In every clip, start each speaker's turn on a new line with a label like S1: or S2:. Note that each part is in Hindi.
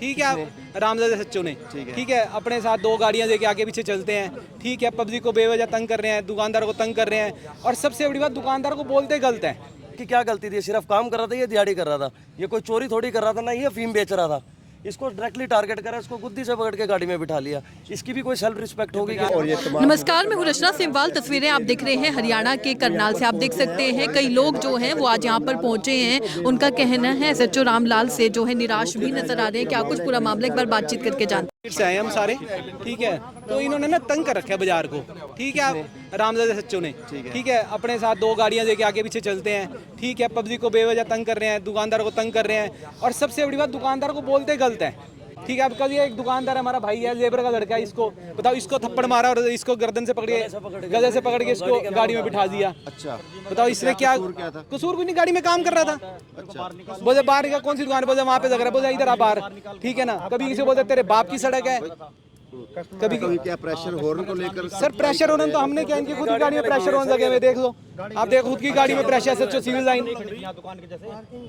S1: ठीक है। आप रामजादा सच्चो ने ठीक है अपने साथ 2 गाड़ियां लेके आगे पीछे चलते हैं, ठीक है। पब्लिक को बेवजह तंग कर रहे हैं, दुकानदार को तंग कर रहे हैं, और सबसे बड़ी बात दुकानदार को बोलते गलत है
S2: कि क्या गलती थी, सिर्फ काम कर रहा था, ये दिहाड़ी कर रहा था, ये कोई चोरी थोड़ी कर रहा था, ना ये अफीम बेच रहा था। इसको डायरेक्टली टारगेट करा, इसको गुद्दी से पकड़ के गाड़ी में बिठा लिया। इसकी भी कोई सेल्फ रिस्पेक्ट होगी क्या?
S3: नमस्कार, मैं हूं रचना सिमवाल। तस्वीरें आप देख रहे हैं हरियाणा के करनाल से। आप देख सकते हैं कई लोग जो हैं वो आज यहाँ पर पहुंचे हैं। उनका कहना है एसएचओ रामलाल से जो है निराश भी नजर आ रहे हैं। क्या कुछ पूरा मामला एक बार बातचीत करके जानते
S1: से आए हम सारे, ठीक है। तो इन्होंने ना तंग कर रखा है बाजार को, ठीक है। आप रामजादा सच्चो ने ठीक है अपने साथ 2 गाड़ियां लेके आगे पीछे चलते हैं, ठीक है। पब्लिक को बेवजह तंग कर रहे हैं, दुकानदार को तंग कर रहे हैं, और सबसे बड़ी बात दुकानदार को बोलते गलत है, ठीक है। अब कल ये एक दुकानदार है, हमारा भाई है, लेबर का लड़का है, इसको बताओ, इसको थप्पड़ मारा और इसको गर्दन से पकड़ के गले से पकड़ के इसको गाड़ी में बिठा दिया। अच्छा, बताओ इसने क्या कसूर? कोई नहीं, गाड़ी में काम कर रहा था। अच्छा, बोले बाहर का कौन सी दुकान, बोले वहाँ पे लग रहा है, बोले इधर आ बाहर, ठीक है ना। कभी किसी बोलते तेरे बाप की सड़क है, कभी क्या प्रेशर हॉर्न को लेकर। सर प्रेशर हॉर्न तो हमने क्या, इनकी खुद की गाड़ी में प्रेशर हॉर्न लगे हुए, देख लो आप, देखो खुद की गाड़ी में प्रेशर सच्चो सिविल लाइन,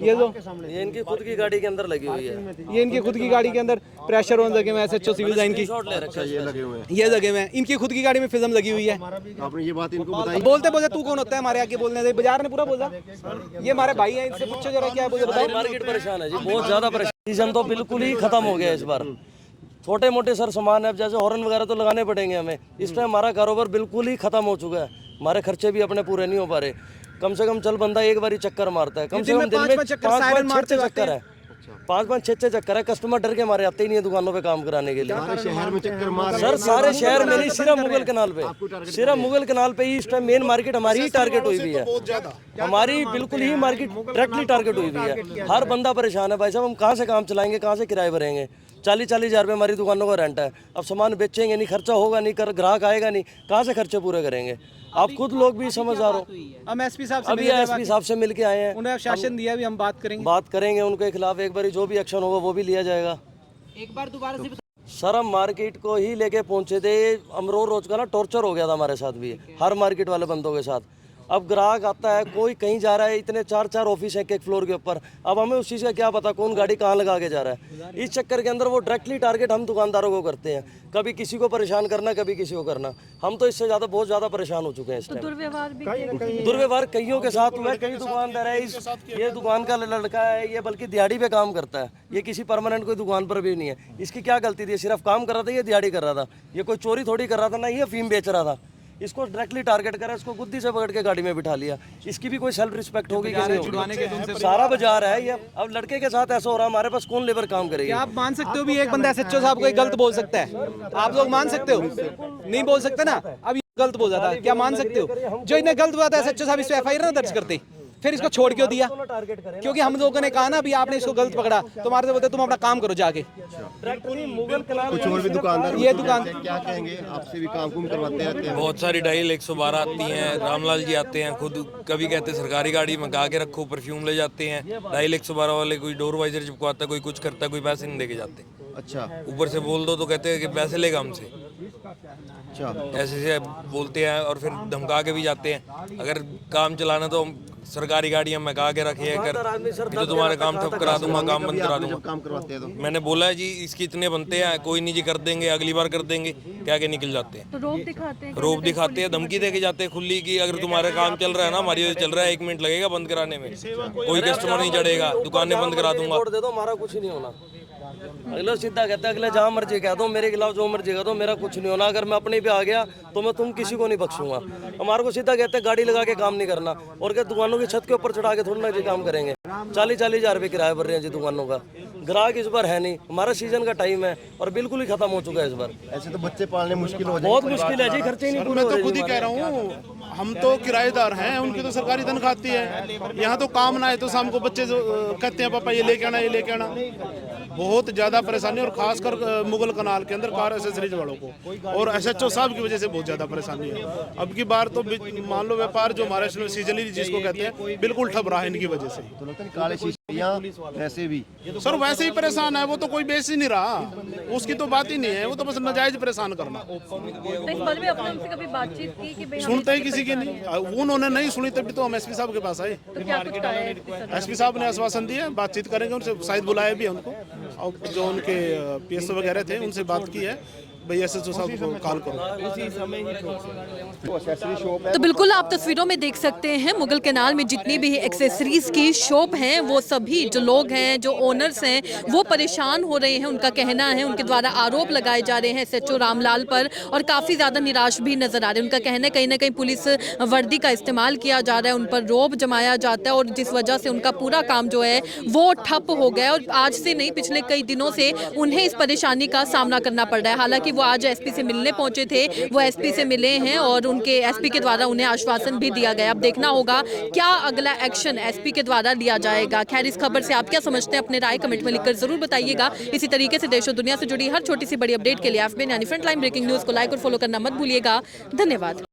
S1: ये लो
S2: ये इनकी खुद की गाड़ी के अंदर लगी हुई है,
S1: ये इनकी खुद की गाड़ी के अंदर प्रेशर हॉर्न लगे हुए हैं सच्चो सिविल लाइन की, ये लगे हुए हैं। इनकी खुद की गाड़ी में फिल्म लगी हुई है। आपने ये बात इनको बताई? बोलते बोलते तू कौन होता है हमारे आके बोलने से? बाजार ने पूरा बोला, ये हमारे भाई है, इनसे पूछो जरा क्या बोले, बताओ।
S2: मार्केट परेशान है जी, बहुत ज्यादा परेशान। सीजन तो बिल्कुल ही खत्म हो गया इस बार। छोटे मोटे सर सामान है, जैसे हॉर्न वगैरह तो लगाने पड़ेंगे हमें। इस टाइम हमारा कारोबार बिल्कुल ही खत्म हो चुका है, हमारे खर्चे भी अपने पूरे नहीं हो पा रहे। कम से कम चल बंदा एक बार ही चक्कर मारता है, कम से कम दिन में 5-5-6 चक्कर है, 5-5-6 चक्कर है। कस्टमर डर के हमारे आते ही नहीं है दुकानों पे काम कराने के लिए। शहर में चक्कर मार सर, सारे शहर में नहीं, सिर्फ मुगल कनाल पे, सिर्फ मुगल कनाल पे ही इस टाइम मेन मार्केट हमारी ही टारगेट हुई हुई है, हमारी बिल्कुल ही मार्केट डायरेक्टली टारगेट हुई हुई है। हर बंदा परेशान है भाई साहब, हम कहाँ से काम चलाएंगे, कहाँ से किराए भरेंगे? 40-40 हज़ार रुपये हमारी दुकानों का रेंट है। अब सामान बेचेंगे नहीं, खर्चा होगा नहीं, ग्राहक आएगा नहीं, कहाँ से खर्चे पूरे करेंगे? आप खुद लोग भी समझदार हो।
S1: हम एसपी साहब से
S2: अभी एसपी साहब से मिल के आए हैं,
S1: उन्हें शासन दिया, अभी हम बात करेंगे
S2: उनके खिलाफ। एक बार जो भी एक्शन होगा वो भी लिया जाएगा।
S1: एक बार दोबारा से
S2: सर हम मार्केट को ही लेके पहुंचे थे, अमरोर रोज का ना टॉर्चर हो गया था हमारे साथ भी, हर मार्केट वाले बंदों के साथ। अब ग्राहक आता है, कोई कहीं जा रहा है, इतने 4-4 ऑफिस है एक फ्लोर के ऊपर। अब हमें उस चीज़ का क्या पता कौन गाड़ी कहाँ लगा के जा रहा है। इस चक्कर के अंदर वो डायरेक्टली टारगेट हम दुकानदारों को करते हैं, कभी किसी को परेशान करना, कभी किसी को करना। हम तो इससे ज़्यादा बहुत ज़्यादा परेशान हो चुके हैं इस टाइम। दुर्व्यवहार कईयों के साथ हुआ, कई दुकानदार है, ये दुकान का लड़का है, ये बल्कि दिहाड़ी पे काम करता है, ये किसी परमानेंट कोई दुकान पर भी नहीं है। इसकी क्या गलती थी, सिर्फ काम कर रहा था, ये दिहाड़ी कर रहा था, ये कोई चोरी थोड़ी कर रहा था, ना ये अफीम बेच रहा था। इसको डायरेक्टली टारगेट करा, इसको गुद्दी से पकड़ के गाड़ी में बिठा लिया। इसकी भी कोई सेल्फ रिस्पेक्ट होगी कि नहीं होगी? सारा बाजार है ये। अब लड़के के साथ ऐसा हो रहा है, हमारे पास कौन लेबर काम करेगी?
S1: आप मान सकते हो भी एक बंदा एसएचओ साहब को गलत बोल सकता है? आप लोग मान सकते हो? नहीं बोल सकते ना। अब गलत बोल जाता है, क्या मान सकते हो? जो इन्हें गलत बोला था एसएचओ साहब, इस पे एफआईआर ना दर्ज करते, फिर इसको छोड़ क्यों दिया? क्योंकि हम लोगों ने कहा ना अभी आपने इसको गलत पकड़ा, तुम्हारे से बोलते तुम अपना काम करो जाके।
S4: कुछ और भी दुकानदार
S1: ये दुकान
S4: क्या कहेंगे, आपसे भी काम करवाते रहते हैं?
S5: बहुत सारी डायल 112 आती हैं, रामलाल जी आते हैं खुद, कभी कहते हैं सरकारी गाड़ी में गा के रखो, परफ्यूम ले जाते हैं। डायल 112 वाले कोई डोर वाइजर चिपकवाता है, कोई कुछ करता है, कोई पैसे नहीं देके जाते।
S4: अच्छा,
S5: ऊपर से बोल दो तो कहते हैं कि पैसे लेगा हमसे, ऐसे बोलते हैं, और फिर धमका के भी जाते हैं। अगर काम चलाना तो सरकारी गाड़ियां मैं गा के रखी है कर, तो तुम्हारा काम ठप करा दूंगा, काम बंद करा दूंगा।
S4: काम करवाते हैं तो
S5: मैंने बोला है जी इसकी इतने बनते हैं, कोई नहीं जी कर देंगे, अगली बार कर देंगे, क्या के निकल जाते हैं।
S3: तो
S5: रोब दिखाते हैं, धमकी देके जाते हैं खुली की अगर तुम्हारा काम चल रहा है ना, हमारी वजह चल रहा है, 1 मिनट लगेगा बंद कराने में, कोई कस्टमर नहीं चढ़ेगा, दुकानें बंद करा दूंगा।
S2: दे दो, हमारा कुछ नहीं होना। अगले सीधा कहता है, अगले जहाँ मर्जी कह दो, मेरे खिलाफ जो मर्जी कह दो, मेरा कुछ नहीं होना। अगर मैं अपने पे आ गया तो मैं तुम किसी को नहीं बख्शूंगा। हमारे को सीधा कहते हैं गाड़ी लगा के काम नहीं करना, और क्या दुकानों की छत के ऊपर चढ़ा के थोड़ी ना जी काम करेंगे। 40-40 हज़ार रुपये किराया भर रहे हैं जी दुकानों का। ग्राहक इस बार है नहीं, हमारा सीजन का टाइम है और बिल्कुल ही खत्म हो चुका है इस बार।
S4: ऐसे तो बच्चे पालने मुश्किल हो जाए,
S2: बहुत मुश्किल है जी, खर्चे ही नहीं पूरे।
S6: मैं तो खुद ही कह रहा हूँ, हम तो किराएदार हैं, उनकी तो सरकारी तनख्वाह आती है। यहाँ तो काम ना है तो शाम को बच्चे कहते हैं पापा ये लेके आना, ये लेके आना। बहुत ज़्यादा परेशानी, और खासकर मुगल कनाल के अंदर कार एसेसरीज वालों को और एसएचओ साहब की वजह से बहुत ज़्यादा परेशानी है। अब की बार तो मान लो व्यापार जो हमारे सीजनली जिसको कहते हैं बिल्कुल ठप रहा है इनकी वजह से।
S4: तो लगता है काले शीशियां वैसे भी
S6: सर वैसे ही परेशान है, वो तो कोई बेच ही नहीं रहा, उसकी तो बात ही नहीं है, वो तो बस नाजायज परेशान करना।
S3: कभी बातचीत की
S6: सुनते ही किसी की नहीं, उन्होंने नहीं सुनी तभी तो हम एसपी साहब के पास आए। एसपी साहब ने आश्वासन दिया, बातचीत करेंगे उनसे, शायद बुलाया भी है उनको, और जो उनके पीएस वगैरह थे उनसे बात की है, भाई एसएचओ साहब को कॉल करो।
S3: तो बिल्कुल आप तस्वीरों में देख सकते हैं मुगल कैनाल में जितनी भी एक्सेसरीज की शॉप हैं वो सभी जो लोग हैं, जो ओनर्स हैं, वो परेशान हो रहे हैं। उनका कहना है, उनके द्वारा आरोप लगाए जा रहे हैं एसएचओ रामलाल पर और काफ़ी ज़्यादा निराश भी नजर आ रहे हैं। उनका कहना है कहीं ना कहीं पुलिस वर्दी का इस्तेमाल किया जा रहा है, उन पर रौब जमाया जाता है और जिस वजह से उनका पूरा काम जो है वो ठप हो गया और आज से नहीं पिछले कई दिनों से उन्हें इस परेशानी का सामना करना पड़ रहा है। हालांकि वो आज एसपी से मिलने पहुंचे थे, वो एसपी से मिले हैं और उनके एसपी के द्वारा उन्हें आश्वासन भी दिया गया। अब देखना होगा क्या अगला एक्शन एसपी के द्वारा लिया जाएगा। खैर, इस खबर से आप क्या समझते हैं, अपने राय कमेंट में लिखकर जरूर बताइएगा। इसी तरीके से देश और दुनिया से जुड़ी हर छोटी सी बड़ी अपडेट के लिए FBN यानी फ्रंटलाइन ब्रेकिंग न्यूज को लाइक और फॉलो करना मत भूलिएगा। धन्यवाद।